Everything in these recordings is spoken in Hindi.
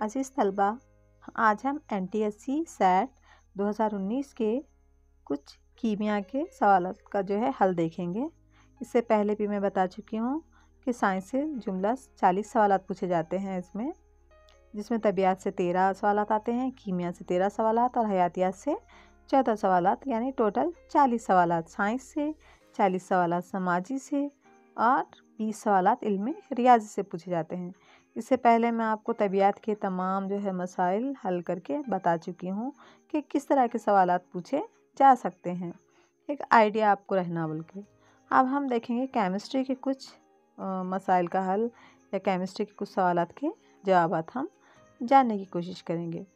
अजीज़ तलबा, आज हम NTSC SAT 2019 के कुछ कीमिया के सवालों का हल देखेंगे। इससे पहले भी मैं बता चुकी हूँ कि साइंस से जुमला 40 सवालात पूछे जाते हैं इसमें, जिसमें तबियात से 13 सवालात आते हैं, कीमिया से 13 सवालात और हयातियात से 14 सवालात, यानी टोटल 40 सवालात साइंस से, 40 सवालात समाजी से और 20 सवालात इल्म रियाजी से पूछे जाते हैं। इससे पहले मैं आपको तबियात के तमाम मसाइल हल करके बता चुकी हूँ कि किस तरह के सवालात पूछे जा सकते हैं, एक आइडिया आपको रहना बोल के। अब हम देखेंगे केमिस्ट्री के कुछ मसाइल का हल या केमिस्ट्री के कुछ सवालात के जवाबात हम जानने की कोशिश करेंगे।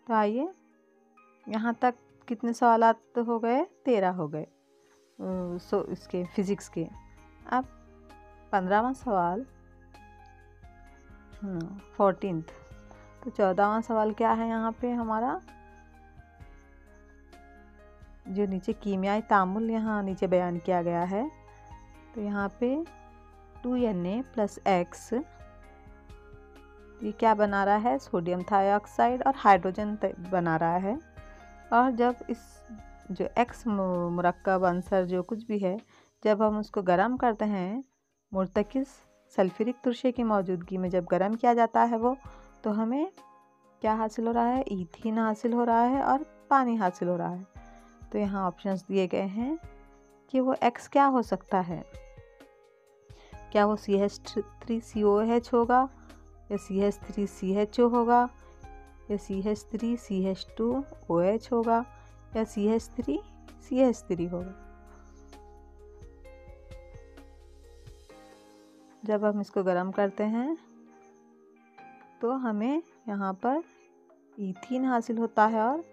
तो आइए, यहाँ तक कितने सवालात तो हो गए? 13 हो गए इसके फिज़िक्स के। अब 15वां सवाल 14th, तो 14वां सवाल क्या है यहाँ पे हमारा? जो नीचे कीमियाई तामुल यहाँ नीचे बयान किया गया है, तो यहाँ पे 2Na+X ये क्या बना रहा है? सोडियम थायोक्साइड और हाइड्रोजन बना रहा है। और जब इस जो X मुरक्कब अंसर जो कुछ भी है, जब हम उसको गर्म करते हैं मुर्तकिज़ सल्फ्यूरिक तुरशे की मौजूदगी में, जब गर्म किया जाता है वो, तो हमें क्या हासिल हो रहा है? ईथीन हासिल हो रहा है और पानी हासिल हो रहा है। तो यहाँ ऑप्शंस दिए गए हैं कि वो X क्या हो सकता है। क्या वो CH3COH होगा, या CH3CHO होगा, या CH3CH2OH होगा, या CH3CH3 होगा। जब हम इसको गर्म करते हैं तो हमें यहाँ पर ईथीन हासिल होता है और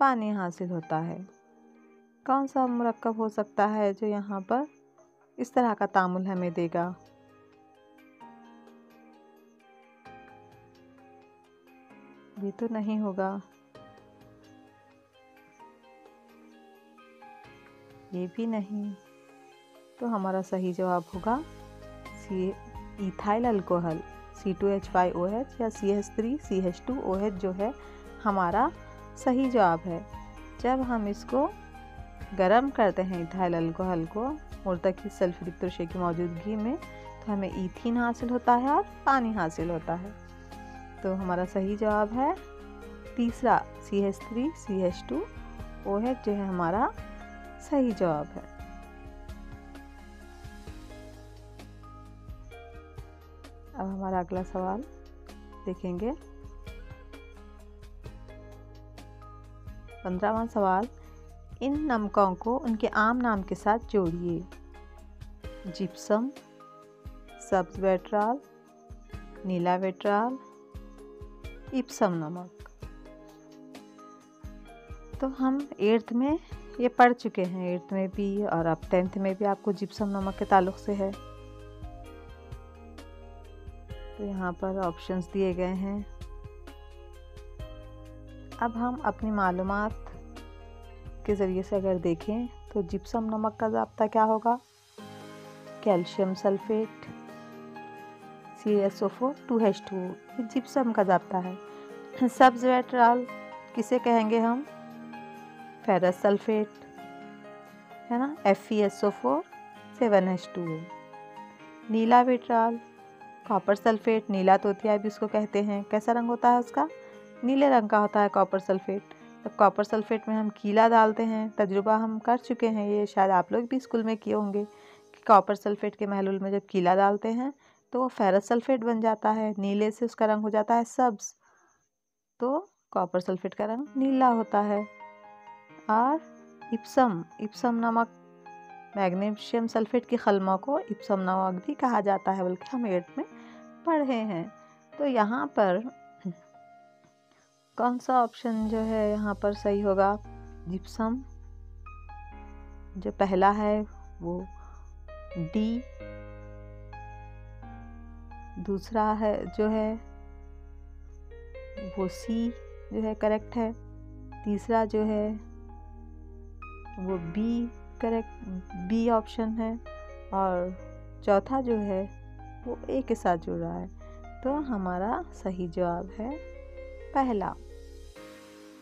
पानी हासिल होता है। कौन सा मुरक्कब हो सकता है जो यहाँ पर इस तरह का तामुल हमें देगा? ये तो नहीं होगा, ये भी नहीं। तो हमारा सही जवाब होगा इथाइल अल्कोहल C2H5OH या CH3CH2OH जो है हमारा सही जवाब है। जब हम इसको गर्म करते हैं इथाइल अल्कोहल को मुर्तकिज़ सल्फ्यूरिक तुरशे की मौजूदगी में, तो हमें ईथीन हासिल होता है और पानी हासिल होता है। तो हमारा सही जवाब है तीसरा CH3CH2OH जो है हमारा सही जवाब है। अब हमारा अगला सवाल देखेंगे। 15वां सवाल, इन नमकों को उनके आम नाम के साथ जोड़िए। जिप्सम, सब्ज वेट्राल, नीला वेट्राल, इप्सम नमक। तो हम 8th में ये पढ़ चुके हैं, 8th में भी, और अब 10th में भी आपको जिप्सम नमक के ताल्लुक़ से है। तो यहाँ पर ऑप्शंस दिए गए हैं। अब हम अपनी मालूमात के ज़रिए से अगर देखें तो जिप्सम नमक का ज़ाब्ता क्या होगा? कैल्शियम सल्फेट CaSO4 2H2, ये जिप्सम का ज़ाब्ता है। सब्ज वेट्राल किसे कहेंगे हम? फेरस सल्फेट है ना, FeSO4 7H2O। नीला वेट्राल कॉपर सल्फेट, नीला तोतिया भी इसको कहते हैं। कैसा रंग होता है उसका? नीले रंग का होता है कॉपर सल्फेट। तो कॉपर सल्फेट में हम कीला डालते हैं, तजुर्बा हम कर चुके हैं, ये शायद आप लोग भी स्कूल में किए होंगे कि कॉपर सल्फेट के महलूल में जब कीला डालते हैं तो वो फेरस सल्फेट बन जाता है, नीले से उसका रंग हो जाता है सब्ज। तो कॉपर सल्फेट का रंग नीला होता है। और इप्सम नमक, मैग्नीशियम सल्फेट की खलमा को इप्सम नमक भी कहा जाता है, बल्कि हम 8th में पढ़े हैं। तो यहाँ पर कौन सा ऑप्शन जो है यहाँ पर सही होगा? जिप्सम जो पहला है वो D, दूसरा है जो है वो C जो है करेक्ट है, तीसरा जो है वो B ऑप्शन है, और चौथा जो है वो A के साथ जुड़ रहा है। तो हमारा सही जवाब है पहला।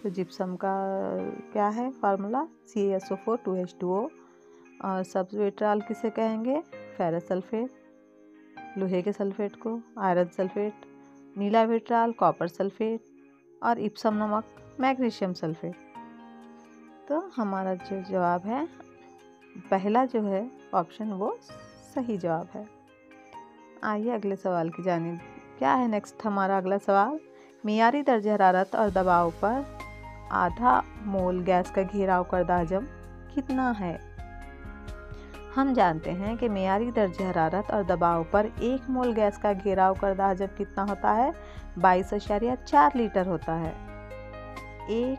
तो जिप्सम का क्या है फार्मूला? CaSO4 2H2O। और सब्सविट्राल किसे कहेंगे? फेरस सल्फेट, लोहे के सल्फेट को, आयरन सल्फेट। नीला विट्राल कॉपर सल्फेट, और इप्सम नमक मैग्नीशियम सल्फेट। तो हमारा जो जवाब है पहला जो है ऑप्शन वो सही जवाब है। आइए अगले सवाल की जानिब। क्या है नेक्स्ट हमारा अगला सवाल? मियारी दर्जे हरारत और दबाव पर आधा मोल गैस का घेराव करदा हजम कितना है? हम जानते हैं कि मियारी दर्जे हरारत और दबाव पर 1 मोल गैस का घेराव करदा हजम कितना होता है? 22.4 लीटर होता है। 1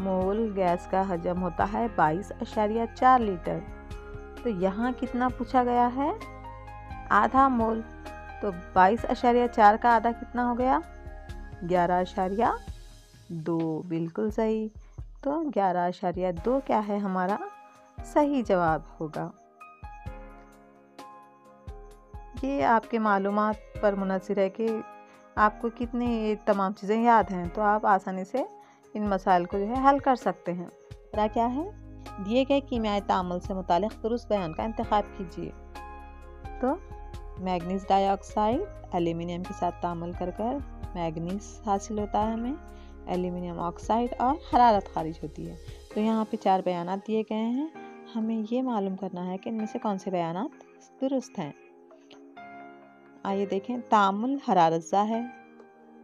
मोल गैस का हजम होता है 22.4 लीटर। तो यहाँ कितना पूछा गया है? आधा मोल। तो 22.4 का आधा कितना हो गया? 11.2। बिल्कुल सही। तो 11.2 क्या है हमारा सही जवाब होगा। ये आपके मालूमात पर मुनहसर है कि आपको कितनी ये तमाम चीज़ें याद हैं, तो आप आसानी से इन मसाइल को जो है हल कर सकते हैं। तरह क्या है? दिए गए कीमियाई तामुल से मुतालिक दुरुस्त बयान का इंतखाब कीजिए। तो मैग्नीज डाइऑक्साइड एल्यूमिनियम के साथ तामुल कर मैग्नीज हासिल होता है हमें, एल्यूमिनियम ऑक्साइड और हरारत खारिज होती है। तो यहाँ पे 4 बयानात दिए गए हैं। हमें ये मालूम करना है कि इनमें से कौन से बयानात दुरुस्त हैं। आइए देखें। तामुल हरारतज़ा है,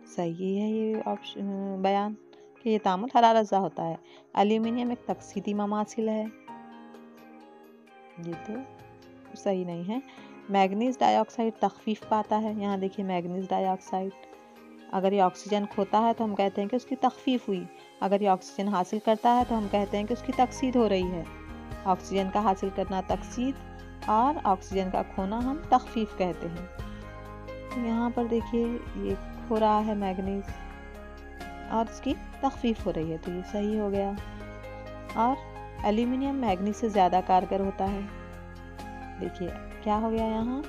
सही है ये ऑप्शन बयान कि ये तामुल हरारतज़ा होता है। एल्यूमिनियम एक तकसीदी ममासिल है, ये तो सही नहीं है। मैग्नीज डाइऑक्साइड तखफीफ पाता है, यहाँ देखिए मैग्नीज डाइऑक्साइड, अगर ये ऑक्सीजन खोता है तो हम कहते हैं कि उसकी तखफीफ हुई, अगर ये ऑक्सीजन हासिल करता है तो हम कहते हैं कि उसकी तकसीद हो रही है। ऑक्सीजन का हासिल करना तकसीद और ऑक्सीजन का खोना हम तखफीफ कहते हैं। तो यहाँ पर देखिए ये खो रहा है मैग्नीज और इसकी तखफीफ हो रही है, तो ये सही हो गया। और एल्यूमिनियम मैग्नीज से ज़्यादा कारगर होता है। देखिए क्या हो गया यहाँ,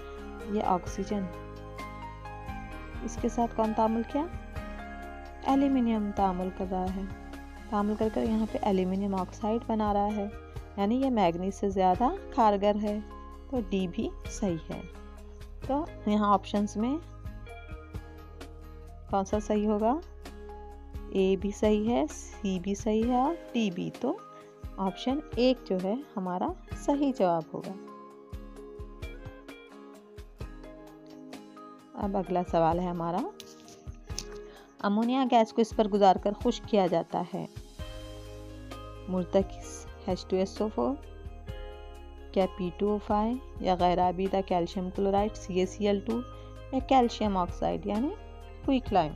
ये ऑक्सीजन, इसके साथ कौन तामुल किया? एल्यूमिनियम तामुल कर रहा है। तामुल कर कर यहाँ पे एल्यूमिनियम ऑक्साइड बना रहा है, यानी ये मैग्नीज से ज़्यादा कारगर है। तो डी भी सही है। तो यहाँ ऑप्शंस में कौन सा सही होगा? ए भी सही है, सी भी सही है और डी भी। तो ऑप्शन 1 जो है हमारा सही जवाब होगा। अब अगला सवाल है हमारा। अमोनिया गैस को इस पर गुजारकर खुश्क किया जाता है। मुर्तकिस H2SO4, क्या P2O5, या गैर आबीदा कैल्शियम क्लोराइड CaCl2, या कैल्शियम ऑक्साइड यानी क्विकलाइम।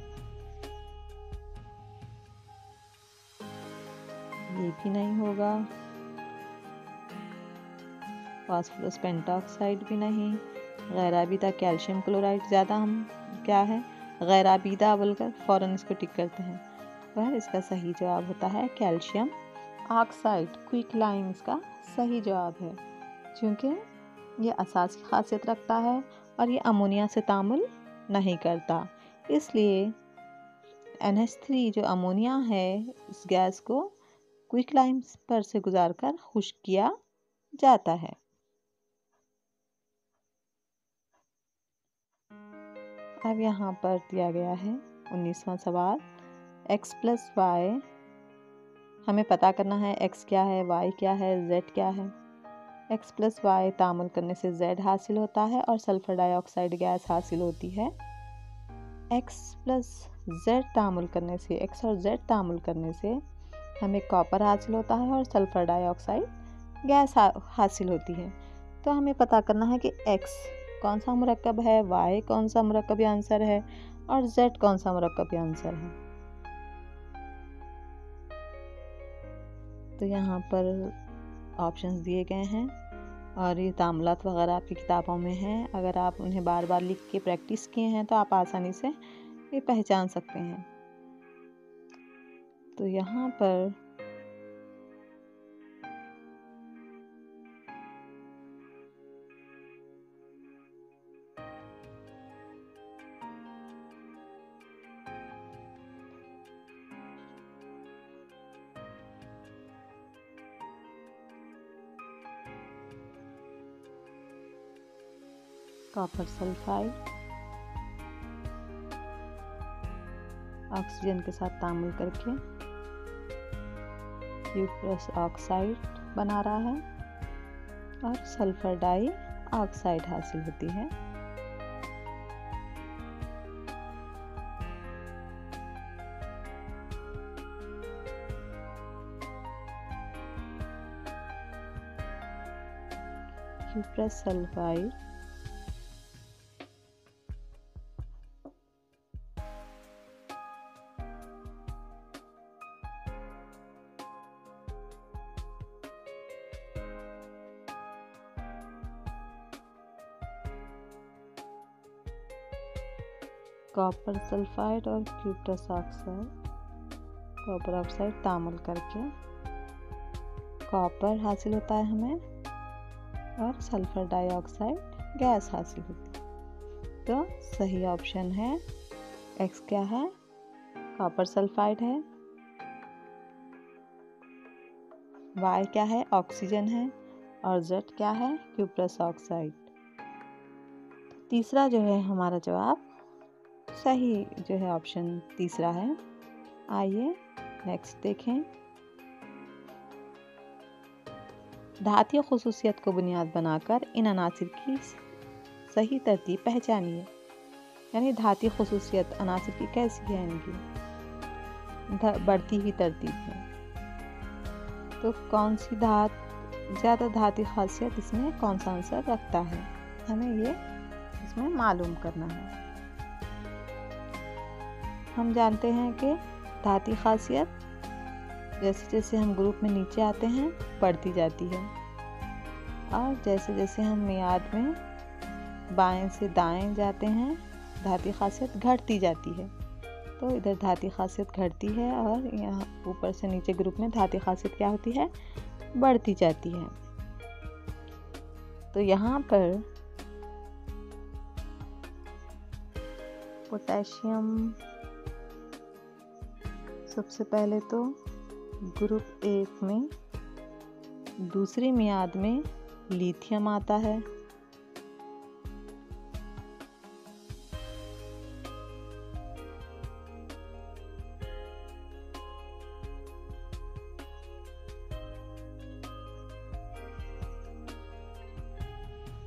ये भी नहीं होगा। फास्फोरस पेंटॉक्साइड भी नहीं। गैर आबीदा कैल्शियम क्लोराइड, ज़्यादा हम क्या है गैर आबीदा बोलकर फ़ौरन इसको टिक करते हैं, पर इसका सही जवाब होता है कैल्शियम ऑक्साइड। क्विकलाइम इसका सही जवाब है, क्योंकि ये असासी खासियत रखता है और ये अमोनिया से तामुल नहीं करता। इसलिए NH3 जो अमोनिया है, इस गैस को क्विकलाइम पर से गुजारकर खुश्क किया जाता है। अब यहाँ पर दिया गया है 19वां सवाल। x + y, हमें पता करना है x क्या है, y क्या है, z क्या है। x + y तामुल करने से z हासिल होता है और सल्फर डाइऑक्साइड गैस हासिल होती है। x + z तामुल करने से, x और z तामुल करने से हमें कॉपर हासिल होता है और सल्फर डाइऑक्साइड गैस हासिल होती है। तो हमें पता करना है कि x कौन सा मुरक्कब है, y कौन सा मुरक्कब आंसर है और z कौन सा मुरक्कब आंसर है। तो यहाँ पर ऑप्शंस दिए गए हैं और ये तामुलात वगैरह आपकी किताबों में हैं। अगर आप उन्हें बार बार लिख के प्रैक्टिस किए हैं तो आप आसानी से ये पहचान सकते हैं। तो यहाँ पर कॉपर सल्फाइड, ऑक्सीजन के साथ तामुल करके क्यूप्रस ऑक्साइड बना रहा है और सल्फर डाई ऑक्साइड हासिल होती है। क्यूप्रस सल्फाइड कॉपर सल्फाइड और क्यूप्रस ऑक्साइड, कॉपर ऑक्साइड तामुल करके कॉपर हासिल होता है हमें और सल्फर डाइऑक्साइड गैस हासिल होती है। तो सही ऑप्शन है एक्स क्या है, कॉपर सल्फाइड है, वाई क्या है, ऑक्सीजन है और जेड क्या है, क्यूप्रस ऑक्साइड। तीसरा जो है हमारा जवाब सही जो है ऑप्शन तीसरा है। आइए नेक्स्ट देखें। धातीय खुसूसियत को बुनियाद बनाकर इन अनासिर की सही तरतीब पहचानिए। यानी धातीय खुसूसियत अनासिर की कैसी है, इनकी बढ़ती हुई तरतीब है। तो कौन सी ज़्यादा धातीय खासियत इसमें कौन सा आंसर रखता है, हमें ये इसमें मालूम करना है। हम जानते हैं कि धातीय खासियत जैसे जैसे हम ग्रुप में नीचे आते हैं बढ़ती जाती है और जैसे जैसे हम मियाद में बाएं से दाएं जाते हैं धातीय खासियत घटती जाती है। तो इधर धातीय खासियत घटती है और यहाँ ऊपर से नीचे ग्रुप में धातीय खासियत क्या होती है, बढ़ती जाती है। तो यहाँ पर पोटेशियम सबसे पहले तो ग्रुप 1 में दूसरी मियाद में लिथियम आता है।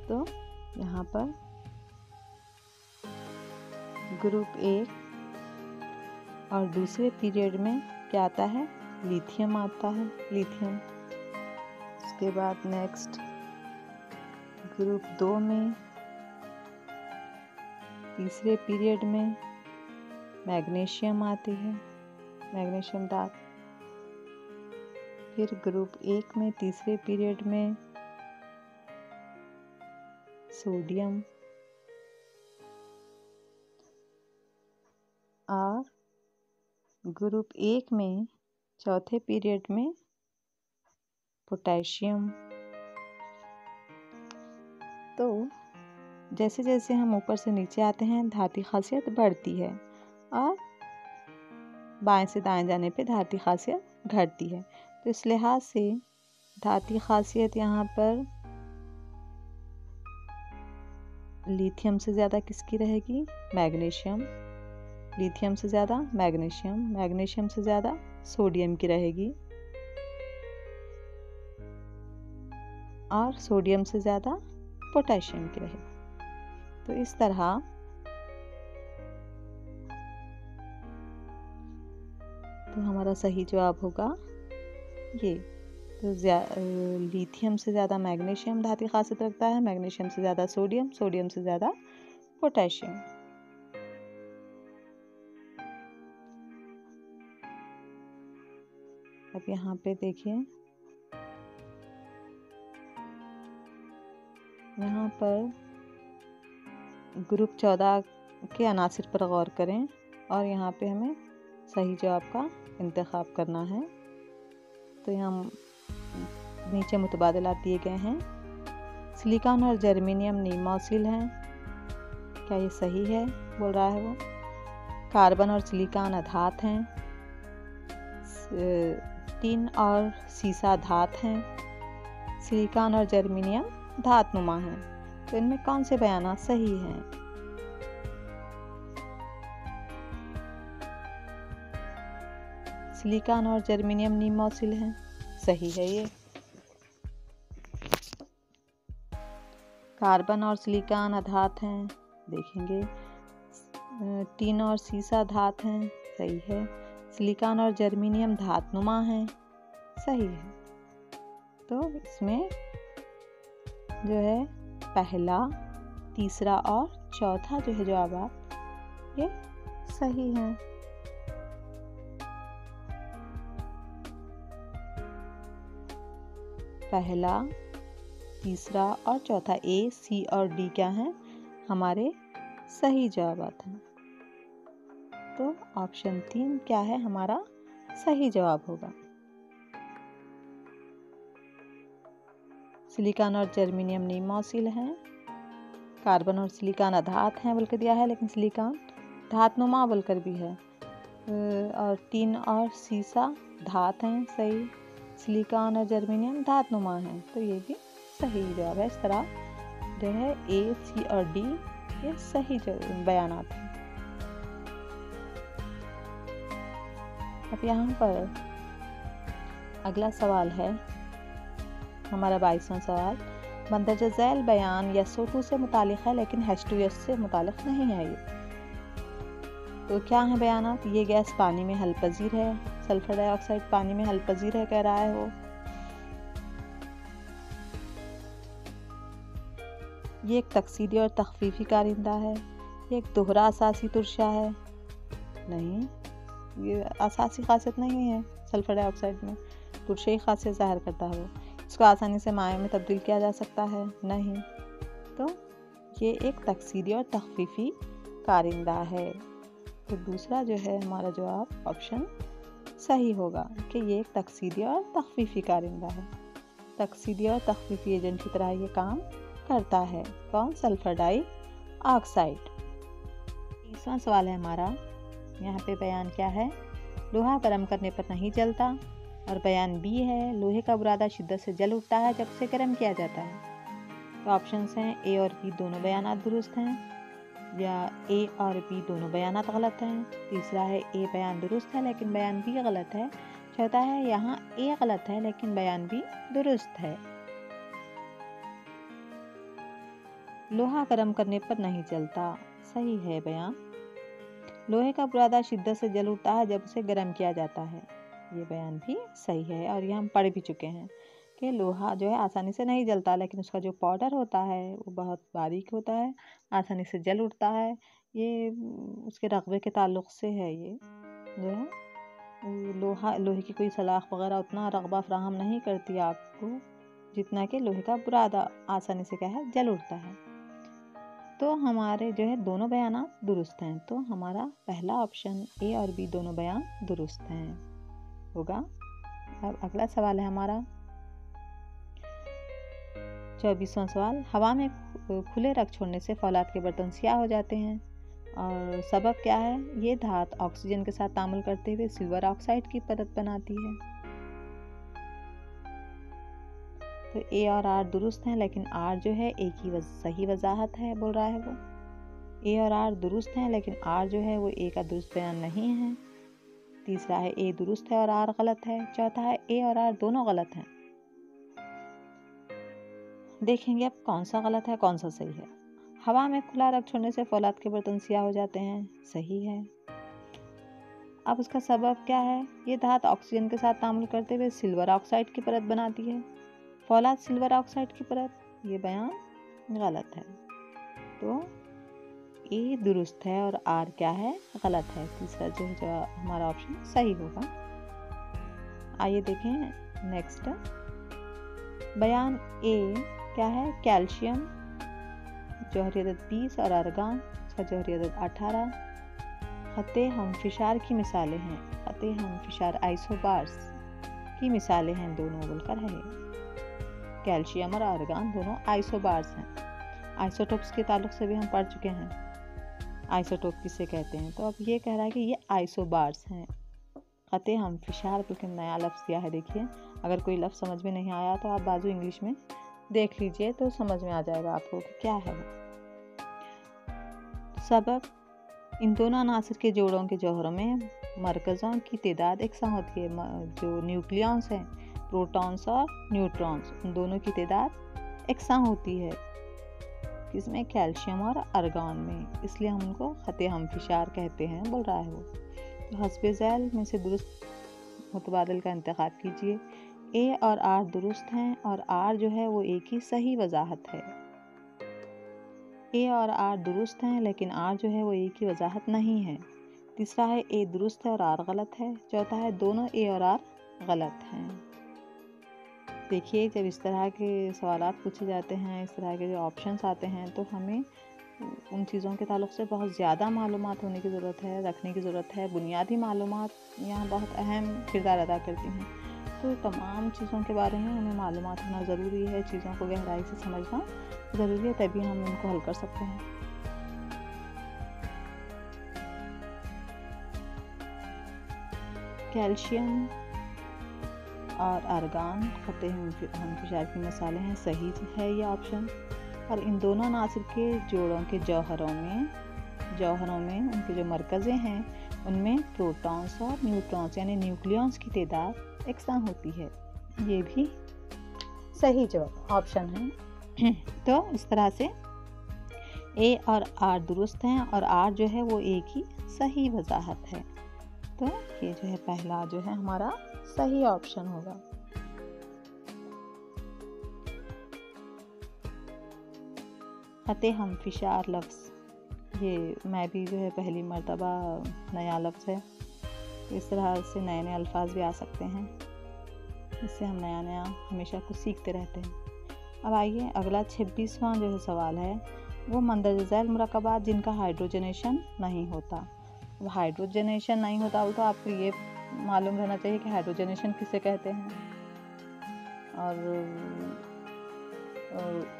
तो यहाँ पर ग्रुप 1 और दूसरे पीरियड में क्या आता है, लिथियम आता है, लिथियम। उसके बाद नेक्स्ट ग्रुप 2 में तीसरे पीरियड में मैग्नीशियम आती है, मैग्नीशियम धात। फिर ग्रुप 1 में तीसरे पीरियड में सोडियम और ग्रुप 1 में चौथे पीरियड में पोटेशियम। तो जैसे जैसे हम ऊपर से नीचे आते हैं धातीय खासियत बढ़ती है और बाएं से दाएं जाने पे धातीय खासियत घटती है। तो इस लिहाज से धातीय खासियत यहाँ पर लिथियम से ज़्यादा किसकी रहेगी, मैग्नीशियम। लिथियम से ज़्यादा मैग्नीशियम, मैग्नीशियम से ज़्यादा सोडियम की रहेगी और सोडियम से ज़्यादा पोटेशियम की रहेगी। तो इस तरह तो हमारा सही जवाब होगा ये। तो लिथियम से ज़्यादा मैग्नीशियम धातीय खासियत रखता है, मैग्नीशियम से ज़्यादा सोडियम, सोडियम से ज़्यादा पोटेशियम। अब यहाँ पे देखिए, यहाँ पर ग्रुप 14 के अनासिर पर गौर करें और यहाँ पे हमें सही जवाब का इंतखाब करना है। तो यहाँ नीचे मुतबादलात दिए गए हैं। सिलिकॉन और जर्मेनियम नीमोसिल हैं, क्या ये सही है, बोल रहा है वो। कार्बन और सिलिकॉन अधात हैं। टिन और सीसा धात हैं। सिलिकॉन और जर्मेनियम धातुनुमा हैं। तो इनमें कौन से बयानात सही हैं? सिलिकॉन और जर्मेनियम नीम मौसिल हैं, सही है ये। कार्बन और सिलिकॉन अधात हैं, देखेंगे। टीन और सीसा धात हैं, सही है। सिलिकॉन और जर्मेनियम धातुनुमा हैं, सही है। तो इसमें जो है पहला, तीसरा और चौथा जो है जवाब ये सही हैं। पहला, तीसरा और चौथा ए, सी और डी क्या हैं? हमारे सही जवाब हैं। तो ऑप्शन 3 क्या है? हमारा सही जवाब होगा। सिलिकॉन और जर्मेनियम नीम मौसिल हैं। कार्बन और सिलिकॉन अधात हैं बोलकर दिया है, लेकिन सिलिकॉन धातुनुमा बोलकर भी है। और टीन और सीसा धात हैं, सही। सिलिकॉन और जर्मेनियम धातुनुमा हैं, तो ये भी सही जवाब है। इस तरह जो है ए, सी और डी ये सही बयानात हैं। अब यहाँ पर अगला सवाल है हमारा 22वां सवाल। मंदरजा झैल बयान SO2 से मुतालिक है लेकिन H2S से मुतालिक नहीं है ये। तो क्या है बयानात? ये गैस पानी में हल पजीर है, सल्फर डाइऑक्साइड पानी में हल पजीर है कह रहा है वो। ये एक तकसीदी और तखफीफी कारिंदा है। ये एक दोहरा असासी तुरशा है, नहीं, ये असासी खासियत नहीं है सल्फर डाइऑक्साइड में, तुरशई खासियत ज़ाहिर करता है वो। इसको आसानी से माए में तब्दील किया जा सकता है, नहीं। तो ये एक तकसीदी और तखफीफी कारिंदा है। तो दूसरा जो है हमारा जवाब ऑप्शन सही होगा कि ये एक तकसीदी और तखफीफी कारिंदा है। तकसीदी और तखफीफी एजेंट की तरह ये काम करता है। कौन? Sulphur dioxide. 30वां सवाल है हमारा। यहाँ पे बयान क्या है? लोहा गर्म करने पर नहीं जलता। और बयान बी है लोहे का बुरादा शिद्दत से जल उठता है जब उसे गर्म किया जाता है। तो ऑप्शंस हैं ए और बी दोनों बयानात दुरुस्त हैं, या ए और बी दोनों बयानात गलत हैं। तीसरा है ए बयान दुरुस्त है लेकिन बयान बी गलत है। चौथा है यहाँ ए गलत है लेकिन बयान बी दुरुस्त है। लोहा गर्म करने पर नहीं जलता, सही है बयान। लोहे का बुरादा शिद्दत से जल उठता है जब उसे गर्म किया जाता है, ये बयान भी सही है। और ये हम पढ़ भी चुके हैं कि लोहा जो है आसानी से नहीं जलता, लेकिन उसका जो पाउडर होता है वो बहुत बारीक होता है, आसानी से जल उठता है। ये उसके रकबे के ताल्लुक़ से है। ये जो है लोहे की कोई सलाख वगैरह उतना रकबा फ्राहम नहीं करती आपको जितना कि लोहे का बुरादा आसानी से क्या है जल उठता है। तो हमारे जो है दोनों बयान दुरुस्त हैं। तो हमारा पहला ऑप्शन ए और बी दोनों बयान दुरुस्त हैं होगा। अब अगला सवाल है हमारा 24वां सवाल। हवा में खुले रख छोड़ने से फौलाद के बर्तन स्याह हो जाते हैं और सबब क्या है? ये धात ऑक्सीजन के साथ तामुल करते हुए सिल्वर ऑक्साइड की परत बनाती है। तो ए और आर दुरुस्त हैं, लेकिन आर जो है ए की सही वजाहत है बोल रहा है वो। ए और आर दुरुस्त हैं लेकिन आर जो है वो ए का दुरुस्त बयान नहीं है। तीसरा है ए दुरुस्त है और आर गलत है। चौथा है ए और आर दोनों गलत हैं। देखेंगे अब कौन सा गलत है कौन सा सही है। हवा में खुला रख छोड़ने से फौलाद के बर्तन स्याह हो जाते हैं, सही है। अब उसका सबब क्या है? ये धात ऑक्सीजन के साथ तामुल करते हुए सिल्वर ऑक्साइड की परत बनाती है। फौलाद सिल्वर ऑक्साइड की परत, ये बयान गलत है। तो ए दुरुस्त है और आर क्या है? गलत है। तीसरा जो हमारा ऑप्शन सही होगा। आइए देखें नेक्स्ट। बयान ए क्या है? कैल्शियम जौहरी अदद 20 और आर्गान उसका जौहरी अदद 18 खते हमफिशार की मिसालें हैं। खते हमफिशार आइसोबार्स की मिसालें हैं दोनों बोलकर है। कैल्शियम और आर्गान दोनों आइसोबार्स हैं। आइसोटोप्स के ताल्लुक से भी हम पढ़ चुके हैं, आइसोटोप किसे कहते हैं। तो अब ये कह रहा है कि ये आइसोबार्स हैं। खते हमफिशार बिल्कुल नया लफ्ज़ दिया है। देखिए, अगर कोई लफ्ज़ समझ में नहीं आया तो आप बाजू इंग्लिश में देख लीजिए तो समझ में आ जाएगा आपको कि क्या है वो। सबक, इन दोनों अनासर के जोड़ों के जौहरों में मरकज़ों की तादाद एकसा होती है। जो न्यूक्लियॉन्स हैं, प्रोटॉन्स और न्यूट्रॉन्स, उन दोनों की तादाद एकसा होती है। किसमें? कैल्शियम और आर्गन में। इसलिए हम उनको खते हमफिशार कहते हैं, बोल रहा है वो। तो हस्बे ज़ैल में से दुरुस्त मुतबादिल का इंतखाब कीजिए। ए और आर दुरुस्त हैं और आर जो है वो ए की सही वजाहत है। ए और आर दुरुस्त हैं लेकिन आर जो है वो ए की वजाहत नहीं है। तीसरा है ए दुरुस्त है और आर गलत है। चौथा है दोनों ए और आर गलत हैं। देखिए, जब इस तरह के सवालात पूछे जाते हैं, इस तरह के जो ऑप्शंस आते हैं, तो हमें उन चीज़ों के ताल्लुक़ से बहुत ज़्यादा मालूमात होने की ज़रूरत है, रखने की ज़रूरत है। बुनियादी मालूमात यहाँ बहुत अहम किरदार अदा करती हैं। तो तमाम चीज़ों के बारे में हमें मालूमात होना ज़रूरी है, चीज़ों को गहराई से समझना ज़रूरी है, तभी हम उनको हल कर सकते हैं। कैल्शियम और आर्गन खते हमफिशार की मिसालें हैं, सही है ये ऑप्शन। और इन दोनों अनासर के जोड़ों के जौहरों में उनके जो मरकज़ें हैं, उनमें प्रोटॉन्स और न्यूट्रॉन्स यानी न्यूक्लियॉन्स की तादाद एकसां होती है। ये भी सही जवाब ऑप्शन है। तो इस तरह से ए और आर दुरुस्त हैं और आर जो है वो ए की सही वजाहत है। तो ये जो है पहला जो है हमारा सही ऑप्शन होगा। खते हमफिशार लफ्ज़, ये मैं भी जो है पहली मर्तबा नया लफ्ज़ है, तो इस तरह से नए नए अल्फाज भी आ सकते हैं। इससे हम नया नया हमेशा कुछ सीखते रहते हैं। अब आइए अगला 26वां जो है सवाल है, वो मंदरजा ज़ैल मुरक्कबात जिनका हाइड्रोजनेशन नहीं होता। अब हाइड्रोजनेशन नहीं होता हो तो आपको ये मालूम रहना चाहिए कि हाइड्रोजनेशन किसे कहते हैं। और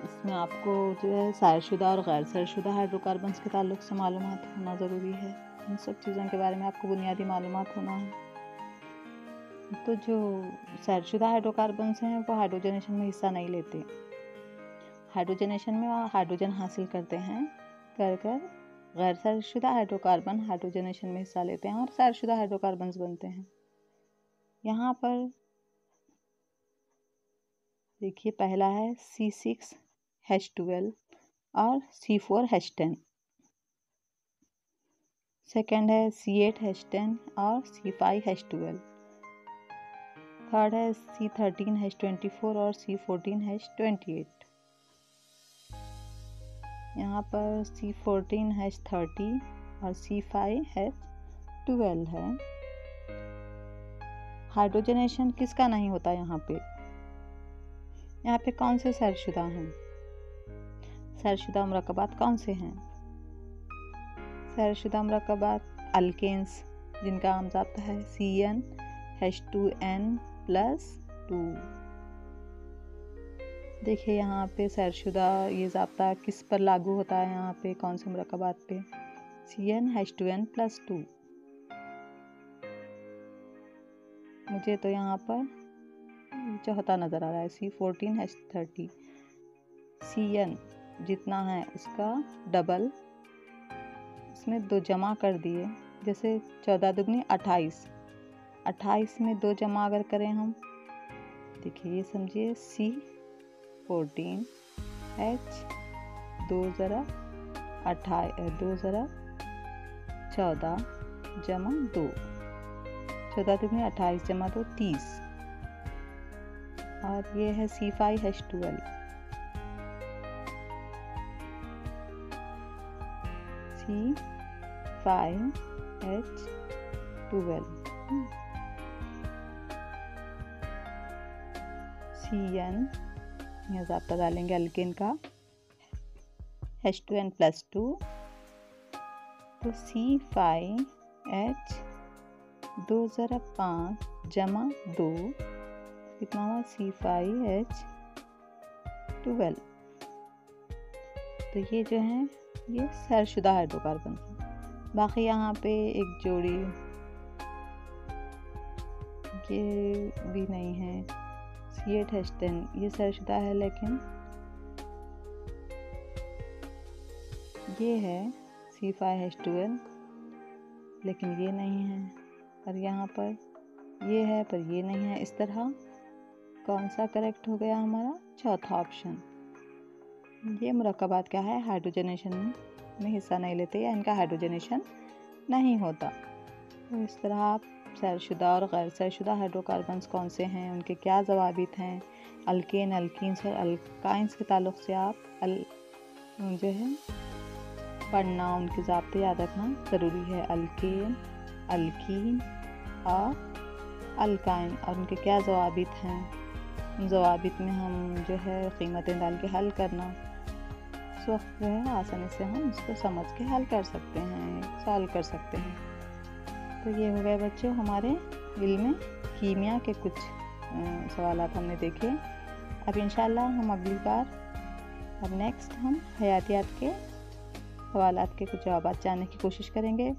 इसमें आपको जो है शायरशुदा और गैर शायरशुदा हाइड्रोकार्बन्स के ताल्लुक़ से मालूमात होना ज़रूरी है। इन सब चीज़ों के बारे में आपको बुनियादी मालूमात होना है। तो जो शायरशुदा हाइड्रोकार्बन्स हैं वो हाइड्रोजनेशन में हिस्सा नहीं लेते। हाइड्रोजनेशन में वो हाइड्रोजन हासिल करते हैं कर गैर शायरशुदा हाइड्रोकार्बन हाइड्रोजनेशन में हिस्सा लेते हैं और शायरशुदा हाइड्रोकार्बन्स बनते हैं। यहाँ पर देखिए, पहला है C6H12 और C4H10। सेकंड है C8H10 और C5H12। थर्ड है C13H24 और C14H28। यहाँ पर C14H30 और C5H12 है। हाइड्रोजनेशन किसका नहीं होता यहाँ पे कौन से शायरशुदा हैं? शायरशुदा मुरक्कबात कौन से हैं? शायरशुदा मुरक्कबात अल्केन्स, जिनका आम ज़ाब्ता है CnH2n+2। देखिए यहाँ पे शायरशुदा ये ज़ाब्ता किस पर लागू होता है? यहाँ पे कौन से मुरक्कबात पे? CnH2n+2। मुझे तो यहाँ पर चौथा नज़र आ रहा है C14H30। Cn जितना है उसका डबल, इसमें 2 जमा कर दिए, जैसे 14 दूनी 28, 28 में 2 जमा अगर करें हम, देखिए ये समझिए C14H 2 ज़रा 14 जमा 2, 14 दूनी 28 जमा 2 30। और ये है C5H12। C5H12 Cn यहाँ ज़ाब्ता डालेंगे अल्केन का H2n+2, तो C5H 2 ज़रा 5 जमा 2 कितना हुआ? C5H12। तो ये जो है ये शायरशुदा हाइड्रोकार्बन है। बाकी यहाँ पे एक जोड़ी ये भी नहीं है, C8H10 ये शायरशुदा है लेकिन ये है C5H12, लेकिन ये नहीं है। और यहाँ पर ये है पर ये नहीं है। इस तरह कौन सा करेक्ट हो गया हमारा? चौथा ऑप्शन। ये मुरक्कबात क्या है? हाइड्रोजनेशन में हिस्सा नहीं लेते या इनका हाइड्रोजनेशन नहीं होता। तो इस तरह आप सैलशुदा और गैर सैलशुदा हाइड्रोकार्बन्स कौन से हैं, उनके क्या ज़वाबित हैं, अल्केन, अल्कीन्स और अल्काइंस के ताल्लुक़ से आप जो है पढ़ना, उनके ज़ाब्ते याद रखना ज़रूरी है। अल्केन, अल्कीन और अल्काइन और उनके क्या ज़वाबित हैं, उन ज़वाबित में हम जो है कीमतें डाल के हल करना, उस वक्त जो है आसानी से हम उसको समझ के हल कर सकते हैं, सॉल्व कर सकते हैं। तो ये हो गए बच्चों हमारे इल्म कीमिया के कुछ सवालात हमने देखे। अब इंशाल्लाह हम अगली बार अब नेक्स्ट हम हयातियात के सवालात के कुछ जवाब जानने की कोशिश करेंगे।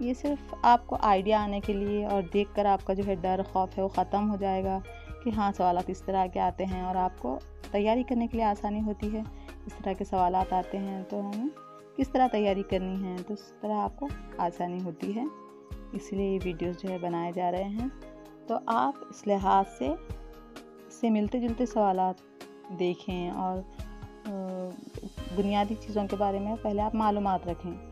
ये सिर्फ आपको आइडिया आने के लिए और देखकर आपका जो है डर खौफ है वो ख़त्म हो जाएगा कि हाँ सवालात इस तरह के आते हैं और आपको तैयारी करने के लिए आसानी होती है। इस तरह के सवालात आते हैं तो हमें किस तरह तैयारी करनी है, तो इस तरह आपको आसानी होती है। इसलिए ये वीडियोस जो है बनाए जा रहे हैं। तो आप इस लिहाज से इससे मिलते जुलते सवालात देखें और बुनियादी चीज़ों के बारे में पहले आप मालूमात रखें।